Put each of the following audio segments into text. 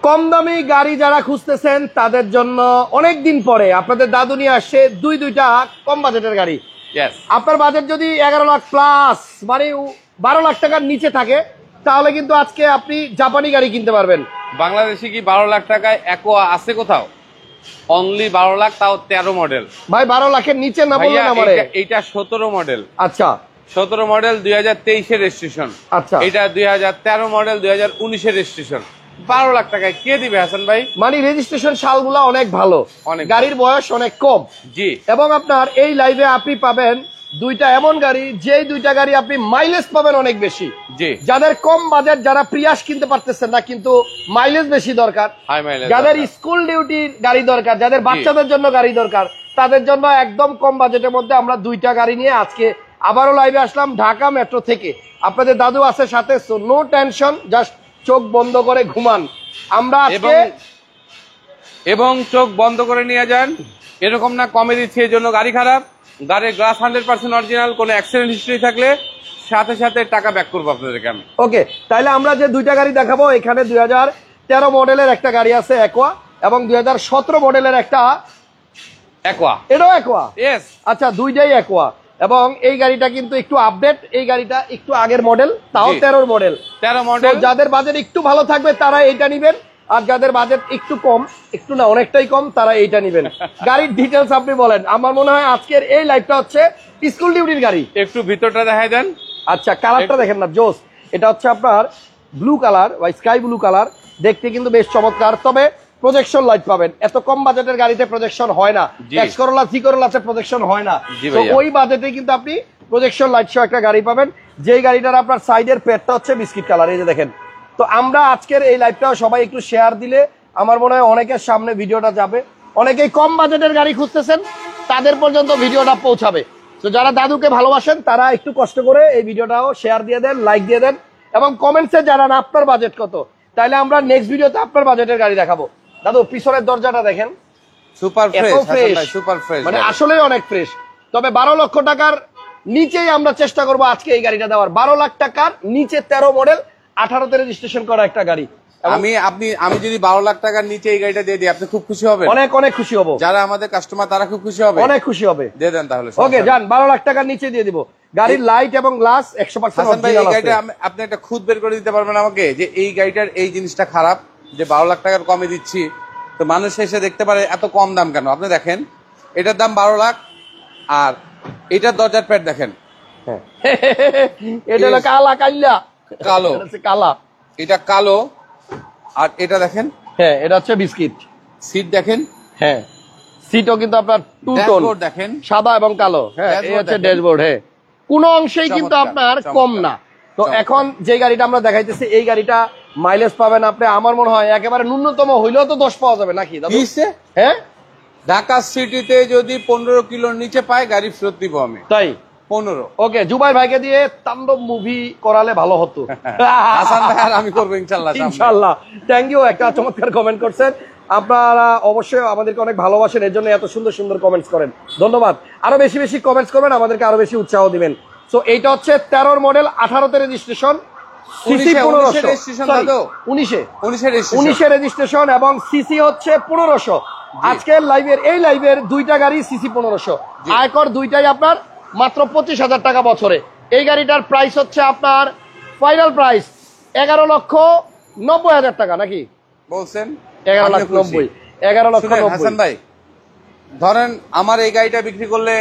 কম দামি গাড়ি যারা খুঁজতেছেন তাদের জন্য অনেক দিন পরে আপনাদের দাদু নিয়ে আসছে দুইটা কম বাজেটের গাড়ি। আপনার বাজেট যদি 11 লাখ প্লাস মানে 12 লাখ টাকার নিচে থাকে তাহলে কিন্তু আজকে আপনি জাপানি গাড়ি কিনতে পারবেন। বাংলাদেশে কি 12 লাখ টাকায় একোয়া আছে কোথাও? অনলি 12 লাখ, তাও 13 মডেল। ভাই 12 লাখের নিচে না বললেন আমারে। এইটা 17 মডেল। আচ্ছা 17 মডেল 2023 এর রেজিস্ট্রেশন। আচ্ছা এটা 2013 মডেল 2019 এর রেজিস্ট্রেশন। 12 লাখ টাকায় কে দিবে হাসান ভাই? মানে রেজিস্ট্রেশন সালগুলা অনেক ভালো, গাড়ির বয়স অনেক কম। জি। এবং আপনার এই লাইভে আপনি পাবেন দুইটা এমন গাড়ি, যেই দুইটা গাড়ি আপনি মাইলেজ পাবেন অনেক বেশি। জি। যাদের কম বাজেট, যারা প্রিয়াস কিনতে পারতেছেন না কিন্তু মাইলেজ বেশি দরকার, যাদের স্কুল ডিউটির গাড়ি দরকার, যাদের বাচ্চাদের জন্য গাড়ি দরকার, তাদের জন্য একদম কম বাজেটের মধ্যে আমরা দুইটা গাড়ি নিয়ে আজকে আবারও লাইভে আসলাম ঢাকা মেট্রো থেকে। আপনাদের দাদু আছে সাথে, সো নো টেনশন, জাস্ট চোখ বন্ধ করে ঘুমান। আমরা এবং চোখ বন্ধ করে নিয়ে যান, এরকম না কমে দিচ্ছে এই জন্য গাড়ি খারাপ। গাড়ির গ্লাস 100% অরিজিনাল, কোনো অ্যাক্সিডেন্ট হিস্ট্রি থাকলে সাথে সাথে টাকা ব্যাক করবো আপনাদেরকে আমি। ওকে, তাহলে আমরা যে দুইটা গাড়ি দেখাবো, এখানে 2013 মডেলের একটা গাড়ি আছে একোয়া, এবং 2017 মডেলের একটা একোয়া। এটাও একোয়া? ইয়েস। আচ্ছা, দুইটাই একোয়া। এবং এই গাড়িটা কিন্তু একটু আপডেট, এই গাড়িটা একটু আগের মডেল, তাও 13 মডেল। যাদের বাজেট একটু ভালো থাকবে তারা এইটা নিবেন, আর যাদের বাজেট একটু কম, একটু না অনেকটাই কম, তারা এইটা নিবেন। গাড়ির ডিটেলস আপনি বলেন। আমার মনে হয় আজকের এই লাইভটা হচ্ছে স্কুল ডিউটির গাড়ি। একটু ভিতরটা দেখাই দেন। আচ্ছা, কালারটা দেখেন না, জোস। এটা হচ্ছে আপনার ব্লু কালার বা স্কাই ব্লু কালার, দেখতে কিন্তু বেশ চমৎকার। তবে প্রজেকশন লাইট পাবেন, এত কম বাজেটের গাড়িতে প্রজেকশন হয় না। এক্স করোলা, সি করোলাতে প্রজেকশন হয় না, তো ওই বাজেটে কিন্তু আপনি প্রজেকশন লাইট সহ একটা গাড়ি পাবেন। যেই গাড়িটার আপনার সাইডের পেটটা হচ্ছে বিস্কিট কালার, এই যে দেখেন। তো আমরা আজকের এই লাইভটাও সবাই একটু শেয়ার দিলে আমার মনে হয় অনেকের সামনে ভিডিওটা যাবে। অনেকেই কম বাজেটের গাড়ি খুঁজতেছেন, তাদের পর্যন্ত ভিডিওটা পৌঁছাবে। তো যারা দাদুকে ভালোবাসেন তারা একটু কষ্ট করে এই ভিডিওটাও শেয়ার দিয়ে দেন, লাইক দিয়ে দেন, এবং কমেন্টসে জানান আপনার বাজেট কত। তাইলে আমরা নেক্সট ভিডিওতে আপনার বাজেটের গাড়ি দেখাবো। দাদু পিছনের দরজাটা দেখেন, সুপার ফ্রেশ, সুপার ফ্রেশ, মানে আসলে অনেক ফ্রেশ। তবে 12 লক্ষ টাকার নিচেই আমরা চেষ্টা করবো আজকে এই গাড়িটা দেওয়ার। 12 লাখ টাকার নিচে 13 মডেল 18তে রেজিস্ট্রেশন করা একটা গাড়ি। আমি যদি 12 লাখ টাকার নিচে এই গাড়িটা দিয়ে দিই, আপনি খুব খুশি হবেন? অনেক অনেক খুশি হব। যারা আমাদের কাস্টমার তারা খুব খুশি হবে, অনেক খুশি হবে। দিয়ে দেন তাহলে। ওকে, যান 12 লাখ টাকার নিচে দিয়ে দিব। গাড়ির লাইট এবং গ্লাস 100% অরিজিনাল আছে। আপনি একটা খুদ বের করে দিতে পারবেন আমাকে যে এই গাড়িটার এই জিনিসটা খারাপ, যে 12 লাখ টাকার কমে দিচ্ছি, তো মানুষ এসে দেখতে পারে এত কম দাম কেন? আপনি দেখেন এটার দাম 12 লাখ, আর এটার দরজার প্যাড দেখেন, এটা হলো কালা, কাইলা কালো, কালা, এটা কালো, আর এটা দেখেন, হ্যাঁ এটা হচ্ছে বিস্কিট। সিট দেখেন, হ্যাঁ সিটও কিন্তু আপনার টু টোন দেখেন, সাদা এবং কালো। হ্যাঁ এই হচ্ছে ড্যাশবোর্ড। হ্যাঁ, কোনো অংশেই কিন্তু আপনার কম না। তো এখন যে গাড়িটা আমরা দেখাইতেছি, এই গাড়িটা মাইলেজ পাবেন আপনি, আমার মনে হয় একেবারে ন্যূনতম হইলেও তো 10 পাওয়া যাবে নাকি দাদু? হ্যাঁ, ঢাকা সিটিতে যদি 15 কিলোর নিচে পায় গাড়ি ফেরত দিব আমি। তাই 15। ওকে, জুবাই ভাইকে দিয়ে তাণ্ডব মুভি করালে ভালো হতো। হাসান ভাই আর আমি করবো ইনশাআল্লাহ। ইনশাআল্লাহ। থ্যাংক ইউ, একটা চমৎকার কমেন্ট করছেন। আপনারা অবশ্যই আমাদেরকে অনেক ভালোবাসেন, এর জন্য এত সুন্দর সুন্দর কমেন্টস করেন, ধন্যবাদ। আরো বেশি বেশি কমেন্টস করবেন, আমাদেরকে আরো বেশি উৎসাহ দিবেন। সো এইটা হচ্ছে 13 মডেল 18তে রেজিস্ট্রেশন, সিসি 1500 রেজিস্ট্রেশন, এবং সিসি হচ্ছে 1500। আজকের লাইভের এই লাইভের দুইটা গাড়ি সিসি 1500, আয়কর দুইটাই আপনার মাত্র 25,000 টাকা বছরে। এই গাড়িটার প্রাইস হচ্ছে আপনার ফাইনাল প্রাইস 11,90,000 টাকা নাকি বলছেন? 11,90,000। হাসান ভাই ধরেন আমার এই গাড়িটা বিক্রি করলে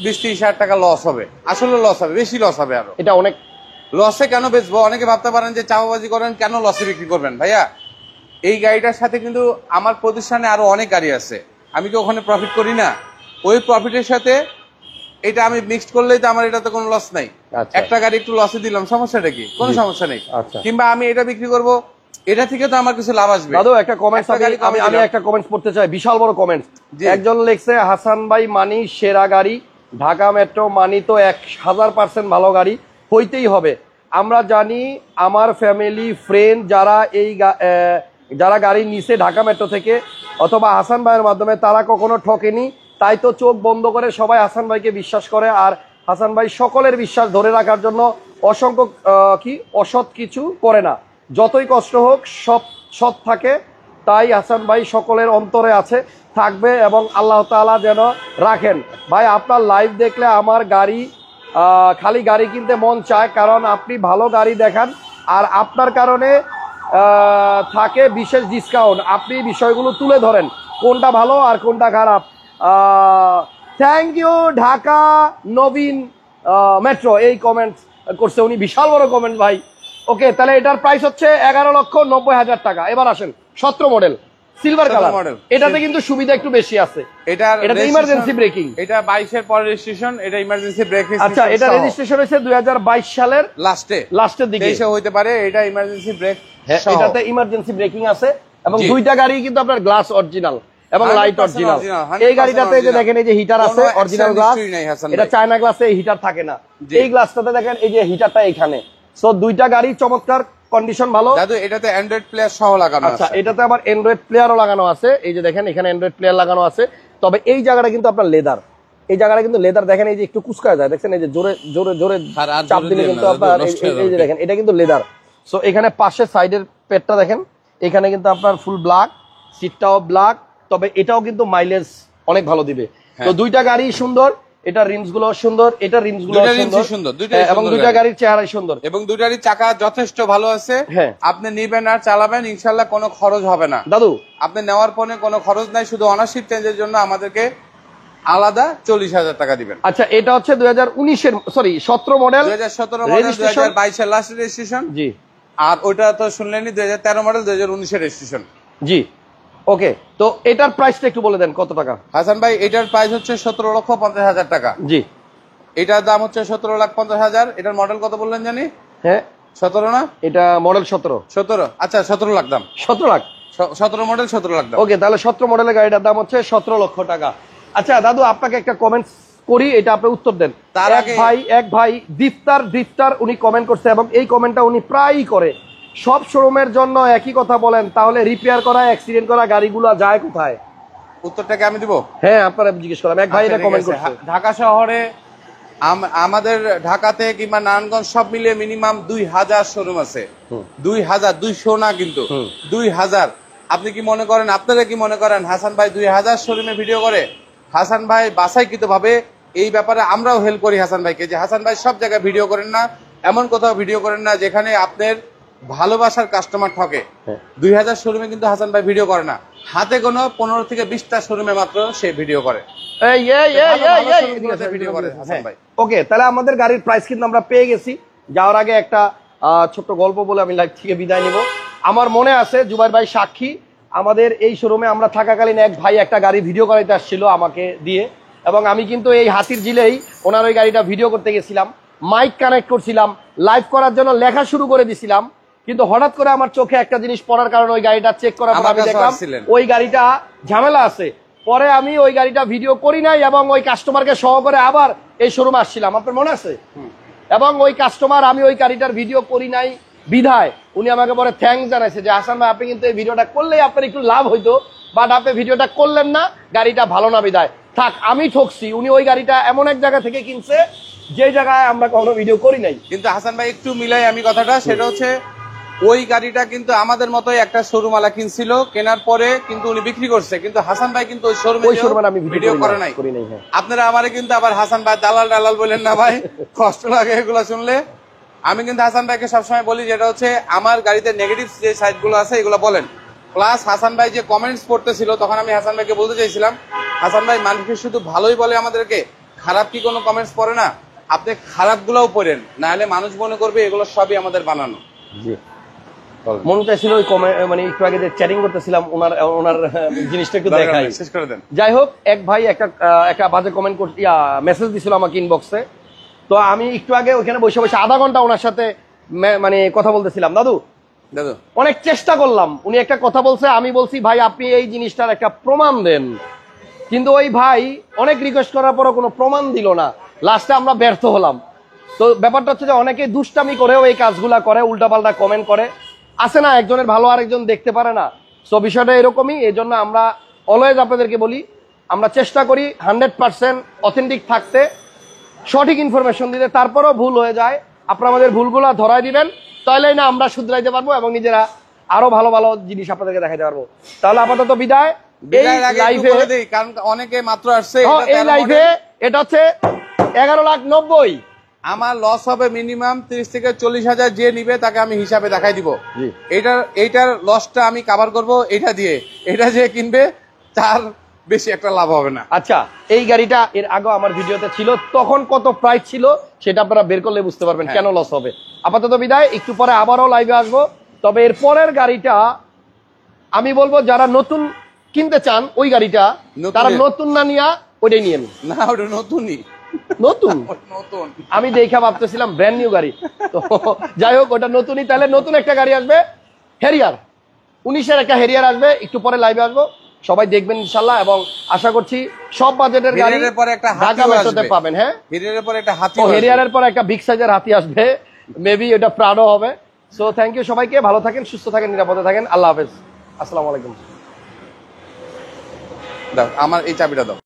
20-30 হাজার টাকা লস হবে, আসলে লস হবে, বেশি লস হবে। আরো এটা অনেক লসে কেন বেচবো? অনেকে ভাবতে পারেন যে চাপাবাজি করেন, কেন লসে বিক্রি করবেন? ভাইয়া এই গাড়িটার সাথে কিন্তু আমার প্রতিষ্ঠানে আরো অনেক গাড়ি আছে, আমি কি ওখানে প্রফিট করি না? ওই প্রফিটের সাথে এটা আমি মিক্সড করলেই তো আমার এটাতে কোনো লস নাই। একটা গাড়ি একটু লসে দিলাম, সমস্যাটা কি? কোনো সমস্যা নেই। কিংবা আমি এটা বিক্রি করব, এটা থেকে তো আমার কিছু লাভ আসবে। দাদু একটা কমেন্টস, আমি একটা কমেন্টস পড়তে চাই, বিশাল বড় কমেন্টস। একজন লিখছে, হাসান ভাই মানি সেরা গাড়ি, ঢাকা মেট্রো মানি তো 1000% ভালো গাড়ি হইতেই হবে। আমরা জানি আমার ফ্যামিলি ফ্রেন্ড যারা গাড়ি নিছে ঢাকা মেট্রো থেকে অথবা হাসান ভাইয়ের মাধ্যমে, তারা কখনো ঠকেনি, তাই তো চোখ বন্ধ করে সবাই হাসান ভাইকে বিশ্বাস করে। আর হাসান ভাই সকলের বিশ্বাস ধরে রাখার জন্য অসংখ্য অসৎ কিছু করে না, যতই কষ্ট হোক সৎ থাকে তাই হাসান ভাই সকলের অন্তরে আছে, থাকবে এবং আল্লাহ তাআলা যেন রাখেন। ভাই আপনার লাইভ দেখলে আমার খালি গাড়ি কিনতে মন চায়, কারণ আপনি ভালো গাড়ি দেখান আর আপনার কারণে থাকে বিশেষ ডিসকাউন্ট। আপনি বিষয়গুলো তুলে ধরেন কোনটা ভালো আর কোনটা খারাপ। Thank you Dhaka Nabin metro, এই কমেন্ট করছে উনি, বিশাল বড় কমেন্ট ভাই। ওকে, তাহলে এটার প্রাইস হচ্ছে 11,90,000 টাকা। এবার আসেন 17 মডেল সিলভার কালার, এটাতে কিন্তু সুবিধা একটু বেশি আছে। এটাতে ইমার্জেন্সি ব্রেকিং, এটা 22 এর পরে রেজিস্ট্রেশন, এটা ইমার্জেন্সি ব্রেক। আচ্ছা, এটা রেজিস্ট্রেশন হয়েছে 2022 সালের লাস্টের দিকে, এসে হইতে পারে। এটা ইমার্জেন্সি ব্রেক, এটাতে ইমার্জেন্সি ব্রেকিং আছে এবং দুইটা গাড়ি কিন্তু আপনার গ্লাস অরিজিনাল এবং লাইট অরিজিনাল। এই গাড়িটাতে যে দেখেন এই যে হিটার আছে অরিজিনাল গ্লাস, এটা চায়না গ্লাসে হিটার থাকে না। এই গ্লাসটাতে দেখেন এই যে হিটারটা এখানে। সো দুইটা গাড়ি চমৎকার, কন্ডিশন ভালো। দাদু এটাতে অ্যান্ড্রয়েড প্লেয়ার সহ লাগানো আছে। আচ্ছা, এটাতে আবার অ্যান্ড্রয়েড প্লেয়ারও লাগানো আছে। এই যে দেখেন এখানে অ্যান্ড্রয়েড প্লেয়ার লাগানো আছে। তবে এই জায়গাটা কিন্তু আপনার লেদার, এই জায়গাটা কিন্তু লেদার। দেখেন এই যে একটু কুচকা যায়, দেখছেন এই যে জোরে জোরে জোরে চাপ দিলে কিন্তু আপনার এই যে দেখেন এটা কিন্তু লেদার। সো এখানে পাশে সাইডের পেটটা দেখেন, এখানে কিন্তু আপনার ফুল ব্ল্যাক, সিটটাও ব্ল্যাক। তবে এটাও কিন্তু মাইলেজ অনেক ভালো দিবে। তো দুইটা গাড়ি সুন্দর, এটা রিমস গুলো সুন্দর, এটা রিমস গুলো সুন্দর, এবং দুইটা গাড়ির চেহারাই সুন্দর, এবং দুইটারই চাকা যথেষ্ট ভালো আছে। আপনি নিবেন আর চালাবেন, ইনশাল্লাহ কোনো খরচ হবে না দাদু। আপনি নেওয়ার পরে কোনো খরচ নাই, শুধু অনারশিপ চেঞ্জের জন্য আমাদেরকে আলাদা 40,000 টাকা দিবেন। আচ্ছা, এটা হচ্ছে 2019 সরি 17 মডেল, 2017 মডেল, 2022 এর লাস্ট রেজিস্ট্রেশন। জি। আর ওইটা তো শুনলেনই 2013 মডেল, 2019 এর রেজিস্ট্রেশন। জি। ওকে, তো এটার প্রাইসটা একটু বলে দেন কত টাকা? হাসান ভাই, এটার প্রাইস হচ্ছে 17,50,000 টাকা। জি। এটার দাম হচ্ছে 17,50,000। এটার মডেল কত বললেন জানি? হ্যাঁ 17 না? এটা মডেল 17। আচ্ছা 17 লাখ দাম। 17 লাখ, 17 মডেল 17 লাখ দাম। ওকে, তাহলে 17 মডেলের গাড়িটার দাম হচ্ছে 17 লক্ষ টাকা। আচ্ছা দাদু, আপনাকে একটা কমেন্ট করি, এটা আপনি উত্তর দেন। তার আগে এক ভাই ডিফতার উনি কমেন্ট করছে এবং এই কমেন্টটা উনি প্রায়ই করে, সব শোরুমের জন্য একই কথা বলেন, তাহলে রিপেয়ার করা অ্যাক্সিডেন্ট করা গাড়িগুলো যায় কোথায়? উত্তরটাকে আমি দিব। হ্যাঁ, আপনারা জিজ্ঞেস করলাম, এক ভাই এটা কমেন্ট করছে। ঢাকা শহরে আমাদের ঢাকাতে কিংবা নারায়ণগঞ্জ সব মিলিয়ে মিনিমাম 2000 শোরুম আছে। 2000, 200 না কিন্তু 2000। আপনি কি মনে করেন, আপনারা কি মনে করেন হাসান ভাই 2000 শোরুমে ভিডিও করে? হাসান ভাই বাছাইকৃত ভাবে এই ব্যাপারে আমরাও হেল্প করি হাসান ভাইকে, যে হাসান ভাই সব জায়গায় ভিডিও করেন না, এমন কোথাও ভিডিও করেন না যেখানে আপনার ভালোবাসার কাস্টমার ঠকে। 2000 শোরুমে কিন্তু হাসান ভাই ভিডিও করে না, হাতে কোনো 15 থেকে 20টা শোরুমে মাত্র সে ভিডিও করে। ওকে, তাহলে আমাদের গাড়ির প্রাইস কিন্তু আমরা পেয়ে গেছি। যাওয়ার আগে একটা ছোট্ট গল্প বলে আমি লাইভ থেকে বিদায় নিব। আমার মনে আছে, জুবাইর ভাই সাক্ষী, আমাদের এই শোরুমে আমরা থাকাকালীন এক ভাই একটা গাড়ি ভিডিও করাইতে আসছিল আমাকে দিয়ে, এবং আমি কিন্তু এই হাতির ঝিলেই ওনার ওই গাড়িটা ভিডিও করতে গেছিলাম, মাইক কানেক্ট করছিলাম, লাইভ করার জন্য লেখা শুরু করে দিছিলাম, কিন্তু হঠাৎ করে আমার চোখে একটা জিনিস পড়ার কারণে ওই গাড়িটা চেক করার পর আমি দেখলাম ওই গাড়িটা ঝামেলা আছে। পরে আমি ওই গাড়িটা ভিডিও করি নাই এবং ওই কাস্টমারকে সহ করে আবার এই শোরুমে আসছিলাম, আপনার মনে আছে? এবং ওই কাস্টমার, আমি ওই গাড়িটার ভিডিও করি নাই বিধায় উনি আমাকে পরে থ্যাঙ্কস জানাইছে যে হাসান ভাই আপনি কিন্তু এই ভিডিওটা করলেই আপনার একটু লাভ হইতো, বাট আপনি ভিডিওটা করলেন না, গাড়িটা ভালো না বিধায়। থাক, আমি ঠকছি। উনি ওই গাড়িটা এমন এক জায়গা থেকে কিনছে যে জায়গায় আমরা কোনো ভিডিও করি নাই। কিন্তু হাসান ভাই একটু মিলাই আমি কথাটা, সেটা হচ্ছে ওই গাড়িটা কিন্তু আমাদের মতোই একটা শোরুম আলা কিনছিল, কেনার পরে কিন্তু উনি বিক্রি করছে, কিন্তু হাসান ভাই কিন্তু ওই শোরুমে আমি ভিডিও করে নাই। আপনারা আমারে কিন্তু আবার হাসান ভাই দালাল বলেন না ভাই, কষ্ট লাগে এগুলো শুনলে। আমি কিন্তু হাসান ভাইকে সবসময় বলি, যেটা হচ্ছে আমার গাড়িতে নেগেটিভ যে সাইডগুলো আছে এগুলো বলেন। প্লাস হাসান ভাই যে কমেন্টস পড়তেছিল, তখন আমি হাসান ভাইকে বলতে চাইছিলাম, হাসান ভাই মানুষের শুধু ভালোই বলে আমাদেরকে, খারাপ কি কোনো কমেন্টস পড়ে না? আপনি খারাপগুলোও পড়েন, না হলে মানুষ মনে করবে এগুলো সবই আমাদের বানানো। জি, মনে চাইছিল ওই মানে একটু আগে যে চ্যাটিং করতেছিলাম ওনার জিনিসটা একটু দেখাই, শেষ করে দেন। যাই হোক, এক ভাই একটা বাজে কমেন্ট মেসেজ দিছিল আমাকে ইনবক্সে। তো আমি একটু আগে ওখানে বসে আধা ঘন্টা ওনার সাথে মানে কথা বলতেছিলাম। দাদু অনেক চেষ্টা করলাম, উনি একটা কথা বলছে, আমি বলছি ভাই আপনি এই জিনিসটার একটা প্রমাণ দেন, কিন্তু ওই ভাই অনেক রিকোয়েস্ট করার পরও কোনো প্রমাণ দিল না। লাস্টে আমরা ব্যর্থ হলাম। তো ব্যাপারটা হচ্ছে যে অনেকে দুষ্টামি করেও এই কাজগুলা করে, উল্টাপাল্টা কমেন্ট করে, আছে না, একজনের ভালো আরেকজন দেখতে পারে না। সো বিষয়টা এরকমই। এই জন্য আমরা অলওয়েজ আপনাদেরকে বলি, আমরা চেষ্টা করি 100% অথেন্টিক থাকতে, সঠিক ইনফরমেশন দিতে। তারপরও ভুল হয়ে যায়, আপনারা আমাদের ভুলগুলো ধরাই দিবেন, তাহলেই না আমরা শুধরাইতে পারবো এবং নিজেরা আরো ভালো ভালো জিনিস আপনাদেরকে দেখাতে পারবো। তাহলে আপাতত বিদায়। এই বিদায়ের আগে একটু লাইভে বলে দেই, কারণ অনেকে মাত্র আসছে। এই লাইভে এটা হচ্ছে 11,90,000। আমার লস হবে মিনিমাম 30 থেকে 40,000। যে নিবে তাকে আমি হিসাবে দেখাই দিব। জি। এইটার লসটা আমি কভার করব এটা দিয়ে। এটা যে কিনবে তার বেশি একটা লাভ হবে না। আচ্ছা, এই গাড়িটা এর আগে আমার ভিডিওতে ছিল, তখন কত প্রাইস ছিল সেটা আপনারা বের করলে বুঝতে পারবেন কেন লস হবে। আপাতত বিদায়, একটু পরে আবারও লাইভে আসবো। তবে এর পরের গাড়িটা আমি বলবো যারা নতুন কিনতে চান ওই গাড়িটা, তারা নতুন না নিয়া ওইটাই নিয়েন। না, ওটা নতুনই। নতুন নতুন আমি দেখা ভাবতেছিলাম ব্র্যান্ড নিউ গাড়ি, তো যাই হোক ওটা নতুনই। তাহলে নতুন একটা গাড়ি আসবে, হেরিয়ার 19-এর একটা হেরিয়ার আসবে, একটু পরে লাইভে আসবো, সবাই দেখবেন ইনশাল্লাহ। এবং আশা করছি সব বাজেটের গাড়ি হেরিয়ারের পরে একটা হাতি ঢাকা মেট্রোতে পাবেন। হ্যাঁ, হেরিয়ারের পরে একটা হাতি, ও হেরিয়ারের পর একটা বিগ সাইজের হাতি আসবে, মেবি এটা প্রাডো হবে। সো থ্যাংক ইউ সবাইকে, ভালো থাকেন, সুস্থ থাকেন, নিরাপদে থাকেন। আল্লাহ হাফেজ, আসসালামু আলাইকুম। দাও আমার এই চাবিটা দাও।